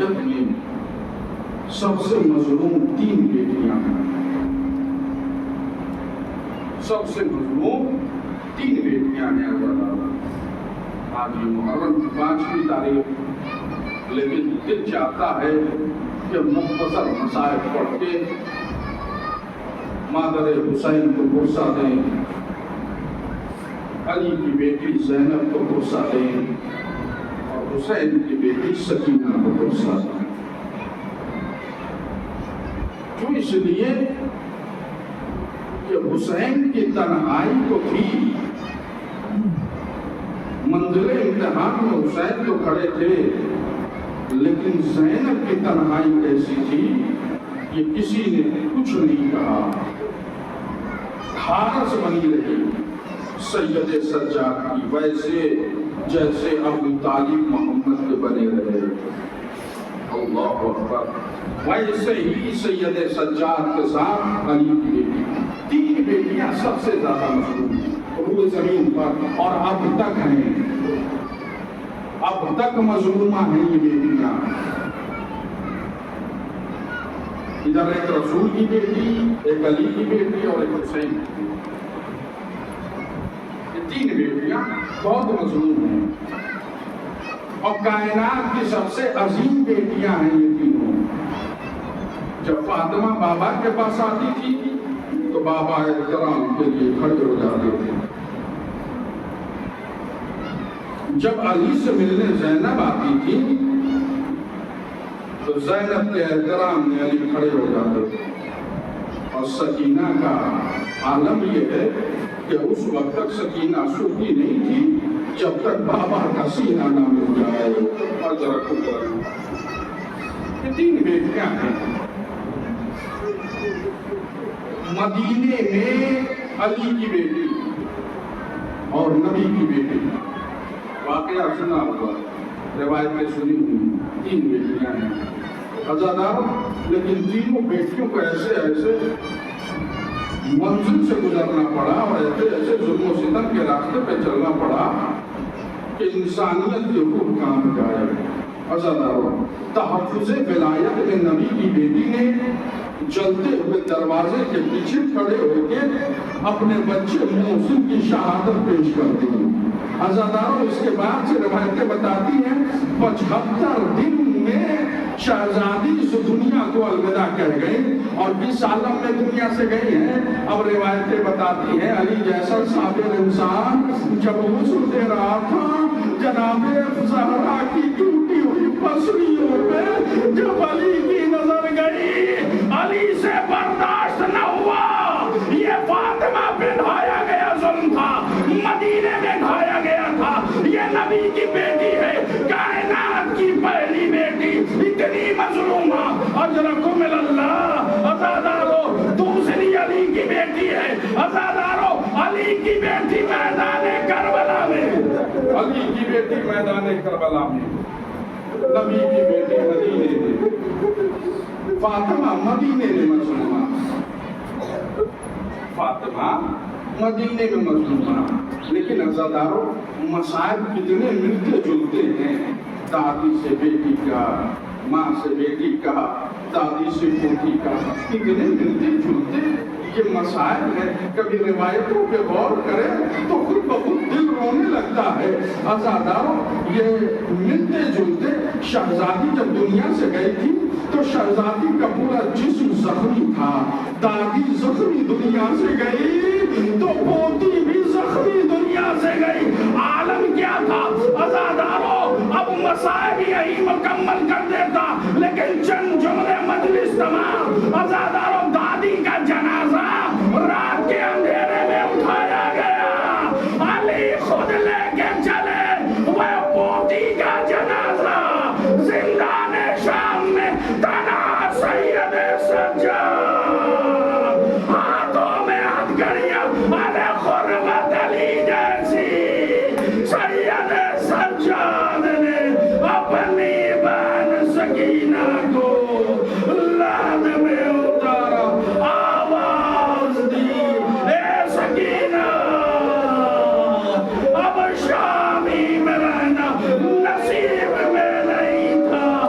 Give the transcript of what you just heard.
روایت میں سب سے مظلوم 3 بیٹیاں ہیں، سب سے مظلوم 3 بیٹیاں ہیں عزیزان۔ آج یہ محرم کی 5ویں تاریخ، لیکن دل چاہتا ہے کہ مختصر مصائب پڑھ کے مادر حسین کو غصہ دیں، علی کی بیٹی زینب کو غصہ دیں اور حسین کی بیٹی سکینہ کو غصہ دیں۔ کیوں؟ اس لیے کہ حسین کی تنہائی کو بھی منزل امتحان میں حسین تو کھڑے تھے، لیکن زینب کی تنہائی ایسی تھی کہ کسی نے کچھ نہیں کہا، حارس بنی رہی سید سجاد کی، ویسے جیسے ابو طالب محمد کے بنے رہے۔ اللہ اکبر۔ ویسے ہی سید سجاد کے ساتھ علی کی بیٹی، 3 بیٹیاں سب سے زیادہ مظلوم ہیں روئے زمین پر، اور اب تک ہیں، اب تک مظلومہ ہیں یہ بیٹیاں۔ ادھر ایک رسول کی بیٹی، ایک علی کی بیٹی اور ایک حسین کی بیٹی، یہ 3 بیٹیاں بہت مظلوم ہیں، اور کائنات کی سب سے عظیم بیٹیاں ہیں یہ تینوں۔ جب فاطمہ بابا کے پاس آتی تھی تو بابا احترام کے لیے کھڑے ہو جاتے تھے، جب علی سے ملنے زینب آتی تھی تو زینب کے احترام میں علی کھڑے ہو جاتے تھے۔ اور سکینہ کا عالم یہ ہے کہ اس وقت تک سکینہ سوتی نہیں تھی جب تک بابا کا سینہ نہ مل جائے۔ اور ذرا خود یہ 3 بیٹیاں ہیں۔ مدینے میں علی کی بیٹی اور نبی کی بیٹی، واقعہ سنا ہوگا، روایتیں سنی ہوئی، 3 بیٹیاں ہیں عزادار، لیکن تینوں بیٹیوں کو ایسے ایسے منزل سے گزرنا پڑا اور ایسے ایسے ظلم و ستم کے راستے پہ چلنا پڑا کہ انسانیت کے حقوق کام جائے۔ عزاداروں، تحفظ ولایت میں نبی کی بیٹی نے جلتے ہوئے دروازے کے پیچھے کھڑے ہو کے اپنے بچے محسن کی شہادت پیش کر دی۔ عزاداروں، اس کے بعد سے روایتیں بتاتی ہیں 75 دن میں شہزادی اس دنیا کو الوداع کہہ گئی اور 20 عالم میں دنیا سے گئی ہیں۔ اب روایتیں بتاتی ہیں علی جیسا صابر انسان جب غسل دے رہا تھا، جناب زہرا کی ٹوٹی ہوئی پسلیوں پہ جب علی کی نظر گئی، علی سے برداشت نہ ہوا۔ یہ فاطمہ پہ ڈھایا گیا ظلم تھا، مدینے میں ڈھایا گیا تھا، یہ نبی کی بیٹی ہے، کائنات کی پہلی بیٹی، اتنی مظلومہ، اجرکم اللہ۔ عزادارو، دوسری علی کی بیٹی ہے، عزادارو، علی کی بیٹی میدان کربلا میں، علی کی بیٹی میدان کربلا میں، نبی کی بیٹی مدینے میں، فاطمہ مدینے میں مظلومہ، فاطمہ مدینے میں مظلومہ۔ لیکن عزادارو، مصائب کتنے ملتے جلتے ہیں، دادی سے بیٹی کا، ماں سے بیٹی کا، دادی سے پوتی کا، کتنے ملتے جلتے یہ مسائل ہے۔ کبھی روایتوں پہ غور کریں تو خود بخود دل رونے لگتا ہے۔ عزاداروں، یہ ملتے جلتے، شہزادی جب دنیا سے گئی تھی تو شہزادی کا پورا جسم زخمی تھا، دادی زخمی دنیا سے گئی تو پوتی بھی زخمی دنیا سے گئی۔ عالم کیا تھا عزاداروں؟ اب مسائل یہی مکمل کر دیتا، لیکن چند جملے مجلس تمام۔ عزاداروں، دادی کا جنازہ رات کے اندھیرے میں اٹھایا گیا، علی خود لے کے چلے، وہ پوتی کا جنازہ زندان شام میں تنہا سید سجاد، ہاتھوں میں ہتھکڑیاں ارے خربت علی جیسی، سید سجاد نے اپنی بہن سکینہ کو لاد میں اتارا، آواز دی، اے سکینہ، اب شامی میں رہنا نصیب میں نہیں تھا،